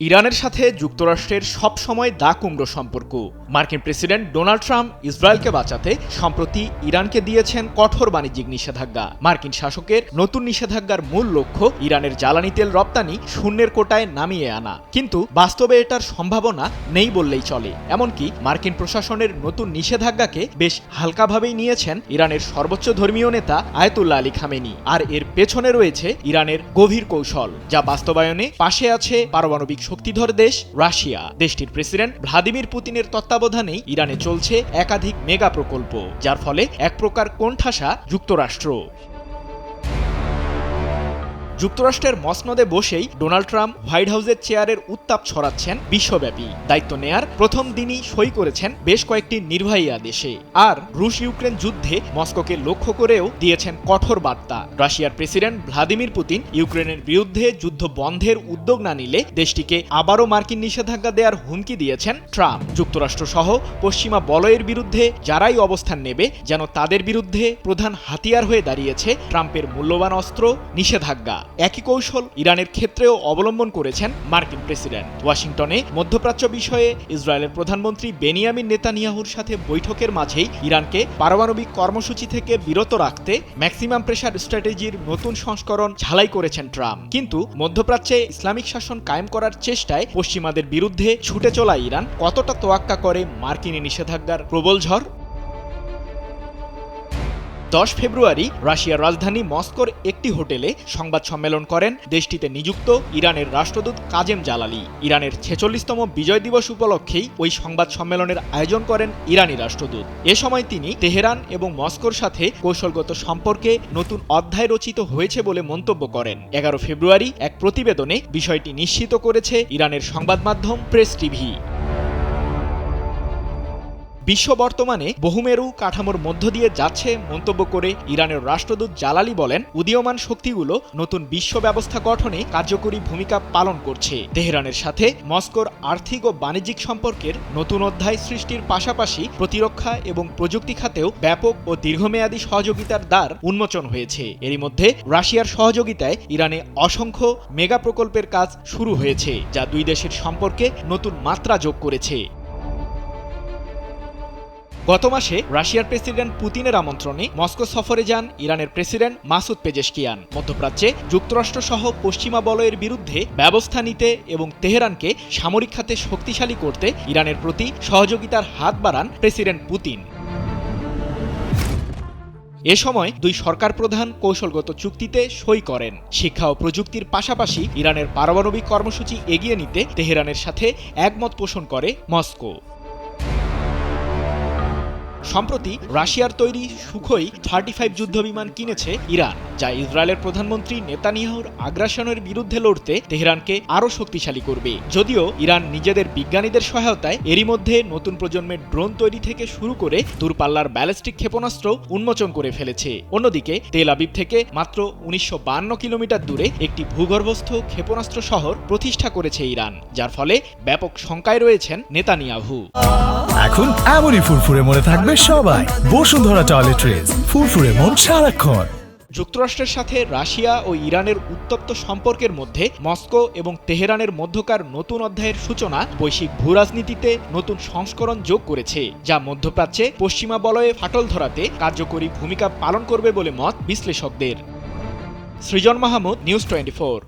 ইরানের সাথে যুক্তরাষ্ট্রের সবসময় দা কুমড়ো সম্পর্ক। মার্কিন প্রেসিডেন্ট ডোনাল্ড ট্রাম্প ইসরায়েলকে বাঁচাতে সম্প্রতি ইরানকে দিয়েছেন কঠোর বাণিজ্যিক নিষেধাজ্ঞা। মার্কিন শাসকের নতুন নিষেধাজ্ঞার মূল লক্ষ্য ইরানের জ্বালানি তেল রপ্তানি শূন্যের কোটায় নামিয়ে আনা, কিন্তু বাস্তবে এটার সম্ভাবনা নেই বললেই চলে। এমনকি মার্কিন প্রশাসনের নতুন নিষেধাজ্ঞাকে বেশ হালকাভাবেই নিয়েছেন ইরানের সর্বোচ্চ ধর্মীয় নেতা আয়াতুল্লাহ আলী খামেনি। আর এর পেছনে রয়েছে ইরানের গভীর কৌশল, যা বাস্তবায়নে পাশে আছে পারমাণবিক শক্তিধর দেশ রাশিয়া। দেশটির প্রেসিডেন্ট ভ্লাদিমির পুতিনের তত্ত্বাবধানেই ইরানে চলছে একাধিক মেগা প্রকল্প, যার ফলে এক প্রকার কোণঠাসা যুক্তরাষ্ট্র। যুক্তরাষ্ট্রের মসনদে বসেই ডোনাল্ড ট্রাম্প হোয়াইট হাউসের চেয়ারের উত্তাপ ছড়াচ্ছেন বিশ্বব্যাপী। দায়িত্ব নেয়ার প্রথম দিনই সই করেছেন বেশ কয়েকটি নির্বাহী আদেশে। আর রুশ ইউক্রেন যুদ্ধে মস্কোকে লক্ষ্য করেও দিয়েছেন কঠোর বার্তা। রাশিয়ার প্রেসিডেন্ট ভ্লাদিমির পুতিন ইউক্রেনের বিরুদ্ধে যুদ্ধ বন্ধের উদ্যোগ না নিলে দেশটিকে আবারও মার্কিন নিষেধাজ্ঞা দেওয়ার হুমকি দিয়েছেন ট্রাম্প। যুক্তরাষ্ট্র সহ পশ্চিমা বলয়ের বিরুদ্ধে যারাই অবস্থান নেবে যেন তাদের বিরুদ্ধে প্রধান হাতিয়ার হয়ে দাঁড়িয়েছে ট্রাম্পের মূল্যবান অস্ত্র নিষেধাজ্ঞা। একই কৌশল ইরানের ক্ষেত্রেও অবলম্বন করেছেন মার্কিন প্রেসিডেন্ট। ওয়াশিংটনে মধ্যপ্রাচ্য বিষয়ে ইসরায়েলের প্রধানমন্ত্রী বেনিয়ামিন নেতানিয়াহুর সাথে বৈঠকের মাঝেই ইরানকে পারমাণবিক কর্মসূচি থেকে বিরত রাখতে ম্যাক্সিমাম প্রেসার স্ট্র্যাটেজির নতুন সংস্করণ ঝালাই করেছেন ট্রাম্প। কিন্তু মধ্যপ্রাচ্যে ইসলামিক শাসন কায়েম করার চেষ্টায় পশ্চিমাদের বিরুদ্ধে ছুটে চলা ইরান কতটা তোয়াক্কা করে মার্কিন নিষেধাজ্ঞার প্রবল ঝড়? 10 ফেব্রুয়ারি রাশিয়ার রাজধানী মস্কোর একটি হোটেলে সংবাদ সম্মেলন করেন দেশটিতে নিযুক্ত ইরানের রাষ্ট্রদূত কাজেম জালালি। ইরানের 46তম বিজয় দিবস উপলক্ষেই ওই সংবাদ সম্মেলনের আয়োজন করেন ইরানি রাষ্ট্রদূত। এ সময় তিনি তেহরান এবং মস্কোর সাথে কৌশলগত সম্পর্কে নতুন অধ্যায় রচিত হয়েছে বলে মন্তব্য করেন। 11 ফেব্রুয়ারি এক প্রতিবেদনে বিষয়টি নিশ্চিত করেছে ইরানের সংবাদ মাধ্যম প্রেস টিভি। বিশ্ব বর্তমানে বহুমেরু কাঠামোর মধ্য দিয়ে যাচ্ছে মন্তব্য করে ইরানের রাষ্ট্রদূত জালালি বলেন, উদীয়মান শক্তিগুলো নতুন বিশ্ব ব্যবস্থা গঠনে কার্যকরী ভূমিকা পালন করছে। তেহরানের সাথে মস্কোর আর্থিক ও বাণিজ্যিক সম্পর্কের নতুন অধ্যায় সৃষ্টির পাশাপাশি প্রতিরক্ষা এবং প্রযুক্তি খাতেও ব্যাপক ও দীর্ঘমেয়াদী সহযোগিতার দ্বার উন্মোচন হয়েছে। এরই মধ্যে রাশিয়ার সহযোগিতায় ইরানে অসংখ্য মেগা প্রকল্পের কাজ শুরু হয়েছে, যা দুই দেশের সম্পর্কে নতুন মাত্রা যোগ করেছে। গত মাসে রাশিয়ার প্রেসিডেন্ট পুতিনের আমন্ত্রণে মস্কো সফরে যান ইরানের প্রেসিডেন্ট মাসুদ পেজেশকিয়ান। মধ্যপ্রাচ্যে যুক্তরাষ্ট্র সহ পশ্চিমা বলয়ের বিরুদ্ধে ব্যবস্থা নিতে এবং তেহরানকে সামরিক খাতে শক্তিশালী করতে ইরানের প্রতি সহযোগিতার হাত বাড়ান প্রেসিডেন্ট পুতিন। এ সময় দুই সরকার প্রধান কৌশলগত চুক্তিতে সই করেন। শিক্ষা ও প্রযুক্তির পাশাপাশি ইরানের পারমাণবিক কর্মসূচি এগিয়ে নিতে তেহরানের সাথে একমত পোষণ করে মস্কো। সম্প্রতি রাশিয়ার তৈরি সুখোই 35 যুদ্ধবিমান কিনেছে ইরান, যা ইসরায়েলের প্রধানমন্ত্রী নেতানিয়াহুর আগ্রাসনের বিরুদ্ধে লড়তে তেহরানকে আরও শক্তিশালী করবে। যদিও ইরান নিজেদের বিজ্ঞানীদের সহায়তায় এরই মধ্যে নতুন প্রজন্মের ড্রোন তৈরি থেকে শুরু করে দূরপাল্লার ব্যালিস্টিক ক্ষেপণাস্ত্র উন্মোচন করে ফেলেছে। অন্যদিকে তেল আবিব থেকে মাত্র 1952 কিলোমিটার দূরে একটি ভূগর্ভস্থ ক্ষেপণাস্ত্র শহর প্রতিষ্ঠা করেছে ইরান, যার ফলে ব্যাপক শঙ্কায় রয়েছেন নেতানিয়াহু। এখন এমনই ফুরফুরে মনে থাকবে সবাই। বসুন্ধরা টয়লেট্রিজ, ফুরফুরে মন সারাক্ষণ। যুক্তরাষ্ট্রের সাথে রাশিয়া ও ইরানের উত্তপ্ত সম্পর্কের মধ্যে মস্কো এবং তেহরানের মধ্যকার নতুন অধ্যায়ের সূচনা বৈশ্বিক ভূরাজনীতিতে নতুন সংস্করণ যোগ করেছে, যা মধ্যপ্রাচ্যে পশ্চিমা বলয়ে ফাটল ধরাতে কার্যকরী ভূমিকা পালন করবে বলে মত বিশ্লেষকদের। সৃজন মাহমুদ, নিউজ 24।